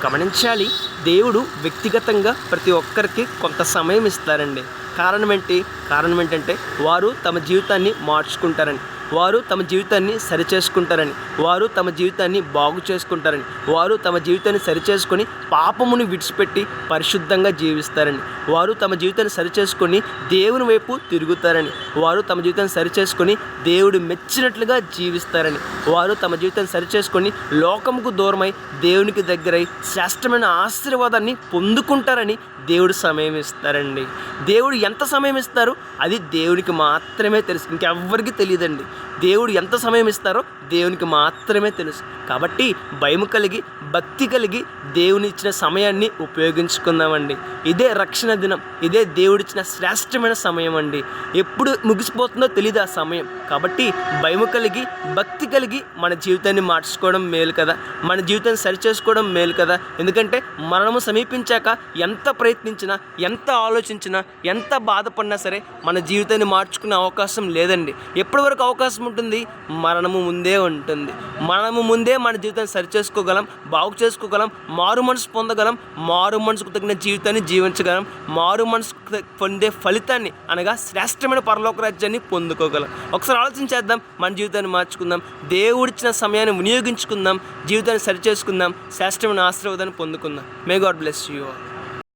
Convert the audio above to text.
గమనించాలి. దేవుడు వ్యక్తిగతంగా ప్రతి ఒక్కరికి కొంత సమయం ఇస్తారండి. కారణం ఏంటంటే వారు తమ జీవితాన్ని మార్చుకుంటారని, వారు తమ జీవితాన్ని సరిచేసుకుంటారని, వారు తమ జీవితాన్ని బాగు చేసుకుంటారని, వారు తమ జీవితాన్ని సరిచేసుకొని పాపమును విడిచిపెట్టి పరిశుద్ధంగా జీవిస్తారని, వారు తమ జీవితాన్ని సరిచేసుకొని దేవుని వైపు తిరుగుతారని, వారు తమ జీవితాన్ని సరిచేసుకొని దేవుడు మెచ్చినట్లుగా జీవిస్తారని, వారు తమ జీవితాన్ని సరిచేసుకొని లోకముకు దూరమై దేవునికి దగ్గరై శ్రేష్టమైన ఆశీర్వాదాన్ని పొందుకుంటారని దేవుడు సమయం ఇస్తారండి. దేవుడు ఎంత సమయం ఇస్తారో అది దేవునికి మాత్రమే తెలుసు, ఇంకెవ్వరికి తెలియదండి. దేవుడు ఎంత సమయం ఇస్తారో దేవునికి మాత్రమే తెలుసు. కాబట్టి భయం కలిగి భక్తి కలిగి దేవుని ఇచ్చిన సమయాన్ని ఉపయోగించుకుందామండి. ఇదే రక్షణ దినం, ఇదే దేవుడిచ్చిన శ్రేష్టమైన సమయం అండి. ఎప్పుడు ముగిసిపోతుందో తెలియదు ఆ సమయం. కాబట్టి భయం కలిగి భక్తి కలిగి మన జీవితాన్ని మార్చుకోవడం మేలు కదా, మన జీవితాన్ని సరిచేసుకోవడం మేలు కదా. ఎందుకంటే మరణము సమీపించాక ఎంత ప్రయత్నించినా, ఎంత ఆలోచించినా, ఎంత బాధపడినా సరే మన జీవితాన్ని మార్చుకునే అవకాశం లేదండి. ఎప్పటి వరకు అవకాశం ఉంటుంది? మరణము ముందే ఉంటుంది. మనము ముందే మన జీవితాన్ని సరిచేసుకోగలం, బాగు చేసుకోగలం, మారు మనసు పొందగలం, మారు మనసుకు తగిన జీవితాన్ని జీవించగలం, మారు మనసుకు పొందే ఫలితాన్ని అనగా శ్రేష్టమైన పరలోక రాజ్యాన్ని పొందుకోగలం. ఒకసారి ఆలోచించేద్దాం, మన జీవితాన్ని మార్చుకుందాం, దేవుడిచ్చిన సమయాన్ని వినియోగించుకుందాం, జీవితాన్ని సరిచేసుకుందాం, శ్రేష్టమైన ఆశీర్వాదాన్ని పొందుకుందాం. May god bless you all.